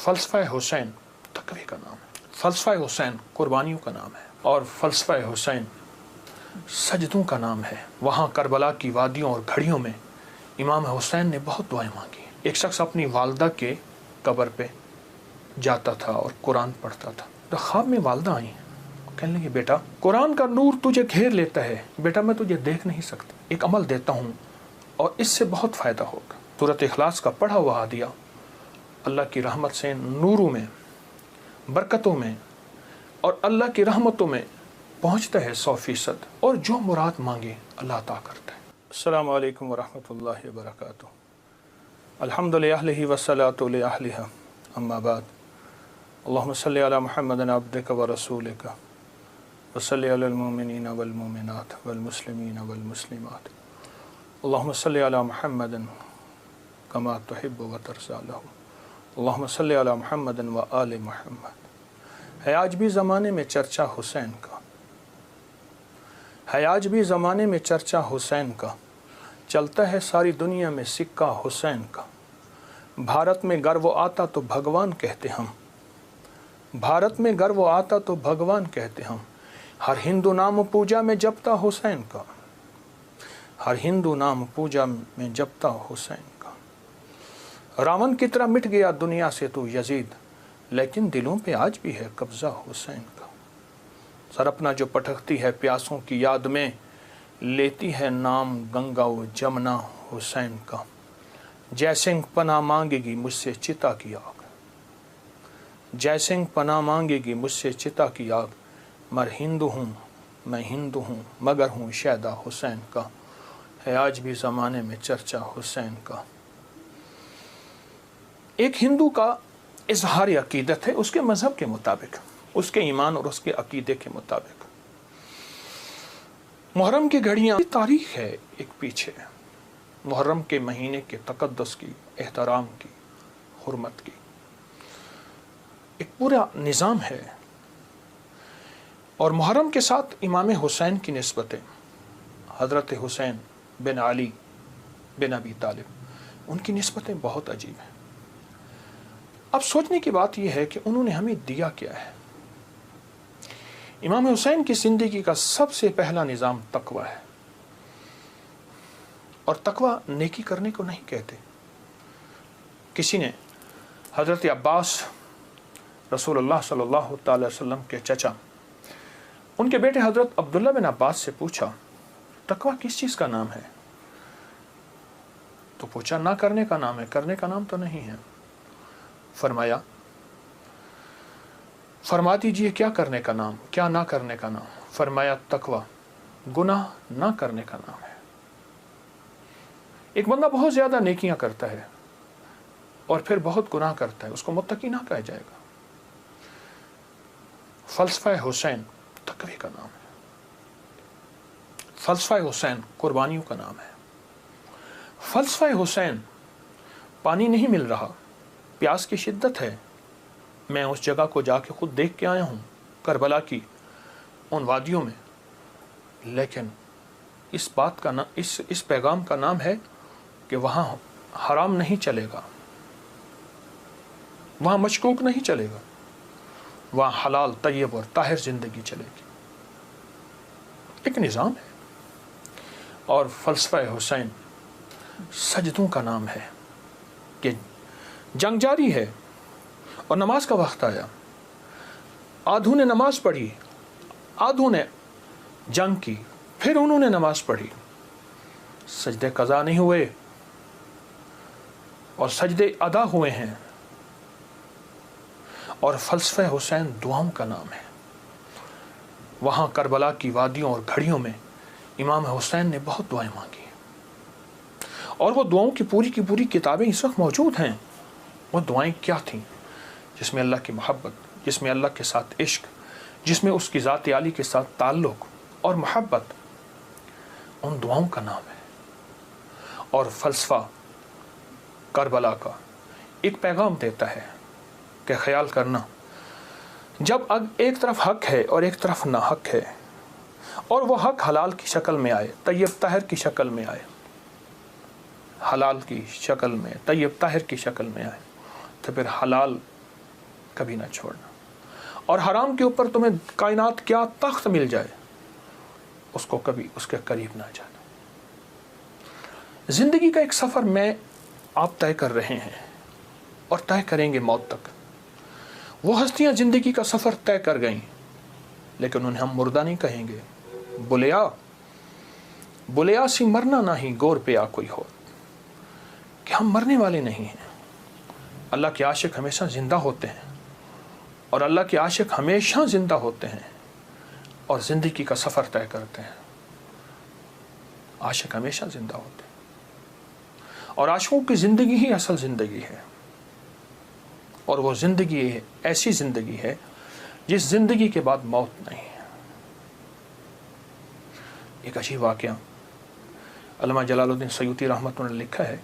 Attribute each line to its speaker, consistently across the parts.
Speaker 1: فلسفہ حسین تقوی کا نام ہے، فلسفہ حسین قربانیوں کا نام ہے، اور فلسفہ حسین سجدوں کا نام ہے۔ وہاں کربلا کی وادیوں اور گھڑیوں میں امام حسین نے بہت دعائیں مانگی۔ ایک شخص اپنی والدہ کے قبر پہ جاتا تھا اور قرآن پڑھتا تھا، تو خواب میں والدہ آئیں، کہنے لگی بیٹا قرآن کا نور تجھے گھیر لیتا ہے، بیٹا میں تجھے دیکھ نہیں سکتا، ایک عمل دیتا ہوں اور اس سے بہت فائدہ ہوگا۔ سورۃ اخلاص کا پڑھا ہوا ہدیہ اللہ کی رحمت سے نوروں میں، برکتوں میں اور اللہ کی رحمتوں میں پہنچتا ہے 100%، اور جو مراد مانگے اللہ عطا کرتا ہے۔ السلام علیکم ورحمۃ اللہ وبرکاتہ۔ الحمد للہ والصلاۃ لأہلہا، اما بعد، اللہم صلی علی محمد عبدک ورسولک وصلی علی المؤمنین والمؤمنات والمسلمین والمسلمات، اللہم صلی علی محمد کما تحب وترضی لہم، اللہم صلی علی محمد وآل محمد۔ ہے آج بھی زمانے میں چرچا حسین کا، ہے آج بھی زمانے میں چرچا حسین کا، چلتا ہے ساری دنیا میں سکہ حسین کا۔ بھارت میں گر وہ آتا تو بھگوان کہتے ہم، بھارت میں گر وہ آتا تو بھگوان کہتے ہم، ہر ہندو نام پوجا میں جپتا حسین کا، ہر ہندو نام پوجا میں جپتا حسین کا۔ راون کی طرح مٹ گیا دنیا سے تو یزید، لیکن دلوں پہ آج بھی ہے قبضہ حسین کا۔ سر اپنا جو پٹکتی ہے پیاسوں کی یاد میں، لیتی ہے نام گنگا و جمنا حسین کا۔ جے سنگھ پناہ مانگے گی مجھ سے چتا کی آگ، جے سنگھ پناہ مانگے گی مجھ سے چتا کی آگ، مر ہندو ہوں میں ہندو ہوں مگر ہوں شیدا حسین کا۔ ہے آج بھی زمانے میں چرچا حسین کا۔ ایک ہندو کا اظہار عقیدت ہے اس کے مذہب کے مطابق، اس کے ایمان اور اس کے عقیدے کے مطابق۔ محرم کی گھڑیاں تاریخ ہے ایک پیچھے، محرم کے مہینے کے تقدس کی، احترام کی، حرمت کی ایک پورا نظام ہے، اور محرم کے ساتھ امام حسین کی نسبتیں، حضرت حسین بن علی بن ابی طالب، ان کی نسبتیں بہت عجیب ہیں۔ اب سوچنے کی بات یہ ہے کہ انہوں نے ہمیں دیا کیا ہے۔ امام حسین کی زندگی کا سب سے پہلا نظام تقوی ہے، اور تقوی نیکی کرنے کو نہیں کہتے۔ کسی نے حضرت عباس رسول اللہ صلی اللہ تعالی وسلم کے چچا، ان کے بیٹے حضرت عبداللہ بن عباس سے پوچھا تقوی کس چیز کا نام ہے؟ تو پوچھا نہ کرنے کا نام ہے، کرنے کا نام تو نہیں ہے۔ فرما دیجئے کیا کرنے کا نام، کیا نہ کرنے کا نام؟ فرمایا تقوی گناہ نہ کرنے کا نام ہے۔ ایک بندہ بہت زیادہ نیکیاں کرتا ہے اور پھر بہت گناہ کرتا ہے، اس کو متقی نہ کہا جائے گا۔ فلسفہ حسین تقوی کا نام ہے، فلسفہ حسین قربانیوں کا نام ہے۔ فلسفہ حسین پانی نہیں مل رہا، پیاس کی شدت ہے، میں اس جگہ کو جا کے خود دیکھ کے آیا ہوں، کربلا کی ان وادیوں میں، لیکن اس بات کا اس پیغام کا نام ہے کہ وہاں حرام نہیں چلے گا، وہاں مشکوک نہیں چلے گا، وہاں حلال طیب اور طاہر زندگی چلے گی۔ ایک نظام ہے۔ اور فلسفہ حسین سجدوں کا نام ہے کہ جنگ جاری ہے اور نماز کا وقت آیا، آدھوں نے نماز پڑھی، آدھوں نے جنگ کی، پھر انہوں نے نماز پڑھی، سجدے قضا نہیں ہوئے اور سجدے ادا ہوئے ہیں۔ اور فلسفہ حسین دعاؤں کا نام ہے۔ وہاں کربلا کی وادیوں اور گھڑیوں میں امام حسین نے بہت دعائیں مانگی، اور وہ دعاؤں کی پوری کتابیں اس وقت موجود ہیں۔ وہ دعائیں کیا تھیں؟ جس میں اللہ کی محبت، جس میں اللہ کے ساتھ عشق، جس میں اس کی ذات عالی کے ساتھ تعلق اور محبت، ان دعاؤں کا نام ہے۔ اور فلسفہ کربلا کا ایک پیغام دیتا ہے کہ خیال کرنا، جب ایک طرف حق ہے اور ایک طرف نہ حق ہے، اور وہ حق حلال کی شکل میں آئے، طیب طاہر کی شکل میں آئے، حلال کی شکل میں، طیب طاہر کی شکل میں آئے، تو پھر حلال کبھی نہ چھوڑنا. اور حرام کے اوپر تمہیں کائنات کیا تخت مل جائے اس کو کبھی اس کے قریب نہ جانا. زندگی کا ایک سفر میں آپ طے کر رہے ہیں اور طے کریں گے موت تک. وہ ہستیاں زندگی کا سفر طے کر گئیں لیکن انہیں ہم مردہ نہیں کہیں گے. بلیا سی مرنا نہیں گور پہ آ کوئی ہو, کہ ہم مرنے والے نہیں ہیں. اللہ کے عاشق ہمیشہ زندہ ہوتے ہیں اور اللہ کے عاشق ہمیشہ زندہ ہوتے ہیں اور زندگی کا سفر طے کرتے ہیں. عاشق ہمیشہ زندہ ہوتے ہیں اور عاشقوں کی زندگی ہی اصل زندگی ہے. اور وہ زندگی ایسی زندگی ہے جس زندگی کے بعد موت نہیں ہے. ایک عجیب واقعہ علامہ جلال الدین سیوطی رحمۃ اللہ نے لکھا ہے.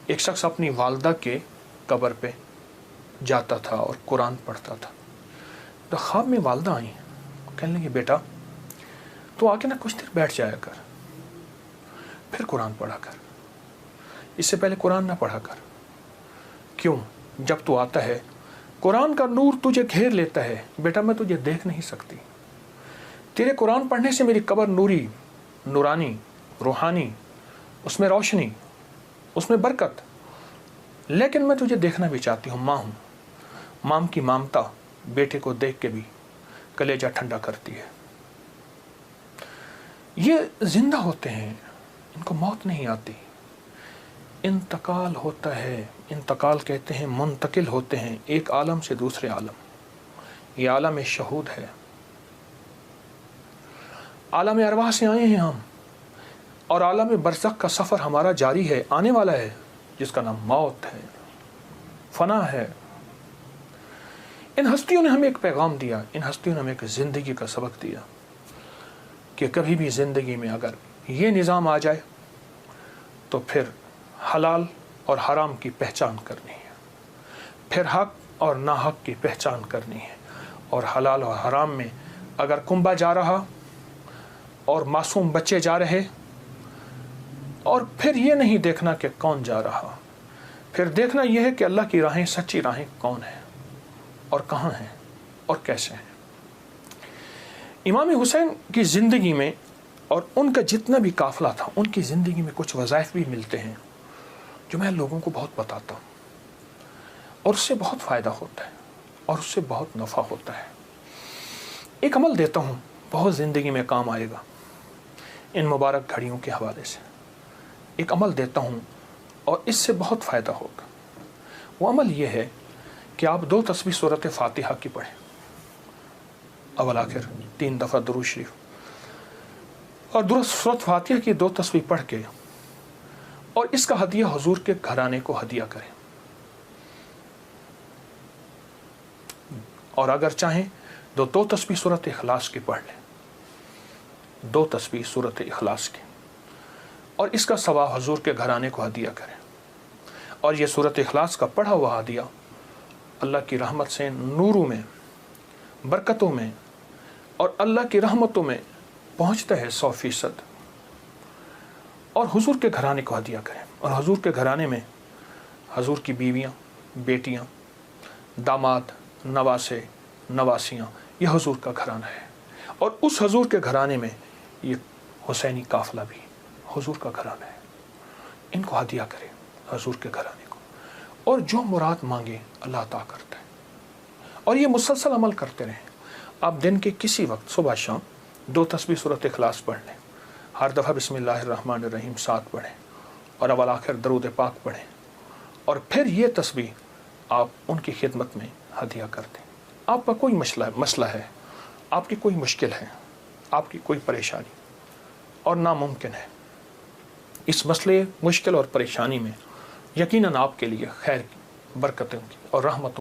Speaker 1: ایک شخص اپنی والدہ کے قبر پہ جاتا تھا اور قرآن پڑھتا تھا. تو خواب میں والدہ آئیں, کہنے لگی بیٹا تو آ کے نا کچھ دیر بیٹھ جایا کر, پھر قرآن پڑھا کر, اس سے پہلے قرآن نہ پڑھا کر. کیوں؟ جب تو آتا ہے قرآن کا نور تجھے گھیر لیتا ہے. بیٹا میں تجھے دیکھ نہیں سکتی, تیرے قرآن پڑھنے سے میری قبر نوری, نورانی, روحانی, اس میں روشنی, اس میں برکت. لیکن میں تجھے دیکھنا بھی چاہتی ہوں. ماں ہوں, ماں کی مامتا بیٹے کو دیکھ کے بھی کلیجہ ٹھنڈا کرتی ہے. یہ زندہ ہوتے ہیں, ان کو موت نہیں آتی. انتقال ہوتا ہے, انتقال کہتے ہیں منتقل ہوتے ہیں ایک عالم سے دوسرے عالم. یہ عالم شہود ہے, عالم ارواح سے آئے ہیں ہم, اور عالم برزخ کا سفر ہمارا جاری ہے, آنے والا ہے, جس کا نام موت ہے, فنا ہے. ان ہستیوں نے ہمیں ایک پیغام دیا, ان ہستیوں نے ہمیں ایک زندگی کا سبق دیا کہ کبھی بھی زندگی میں اگر یہ نظام آ جائے تو پھر حلال اور حرام کی پہچان کرنی ہے, پھر حق اور ناحق کی پہچان کرنی ہے. اور حلال اور حرام میں اگر کنبا جا رہا اور معصوم بچے جا رہے, اور پھر یہ نہیں دیکھنا کہ کون جا رہا, پھر دیکھنا یہ ہے کہ اللہ کی راہیں, سچی راہیں کون ہیں اور کہاں ہیں اور کیسے ہیں. امام حسین کی زندگی میں اور ان کا جتنا بھی قافلہ تھا, ان کی زندگی میں کچھ وظائف بھی ملتے ہیں جو میں لوگوں کو بہت بتاتا ہوں, اور اس سے بہت فائدہ ہوتا ہے اور اس سے بہت نفع ہوتا ہے. ایک عمل دیتا ہوں, بہت زندگی میں کام آئے گا. ان مبارک گھڑیوں کے حوالے سے ایک عمل دیتا ہوں اور اس سے بہت فائدہ ہوگا. وہ عمل یہ ہے کہ آپ 2 تسبیح سورۃ فاتحہ کی پڑھیں, اول آخر 3 دفعہ درود شریف, اور سورۃ فاتحہ کی 2 تسبیح پڑھ کے اور اس کا ہدیہ حضور کے گھرانے کو ہدیہ کریں. اور اگر چاہیں تو 2 تسبیح سورۃ اخلاص کی پڑھ لیں, 2 تسبیح سورۃ اخلاص کی, اور اس کا ثواب حضور کے گھرانے کو ہدیہ کریں. اور یہ سورۃ اخلاص کا پڑھا ہوا ہدیہ اللہ کی رحمت سے نوروں میں, برکتوں میں اور اللہ کی رحمتوں میں پہنچتا ہے 100%. اور حضور کے گھرانے کو ہدیہ کریں. اور حضور کے گھرانے میں حضور کی بیویاں, بیٹیاں, داماد, نواسے, نواسیاں, یہ حضور کا گھرانہ ہے. اور اس حضور کے گھرانے میں یہ حسینی قافلہ بھی حضور کا گھرانہ ہے. ان کو ہدیہ کریں حضور کے گھرانے کو, اور جو مراد مانگے اللہ عطا کرتا ہے. اور یہ مسلسل عمل کرتے رہیں. آپ دن کے کسی وقت صبح شام 2 تسبیح سورۃ اخلاص پڑھ لیں, ہر دفعہ بسم اللہ الرحمن الرحیم 7 پڑھیں, اور اول آخر درود پاک پڑھیں, اور پھر یہ تسبیح آپ ان کی خدمت میں ہدیہ کر دیں. آپ کا کوئی مسئلہ ہے, آپ کی کوئی مشکل ہے, آپ کی کوئی پریشانی اور ناممکن ہے, اس مسئلے, مشکل اور پریشانی میں یقیناً آپ کے لیے خیر کی, برکتوں کی اور رحمتوں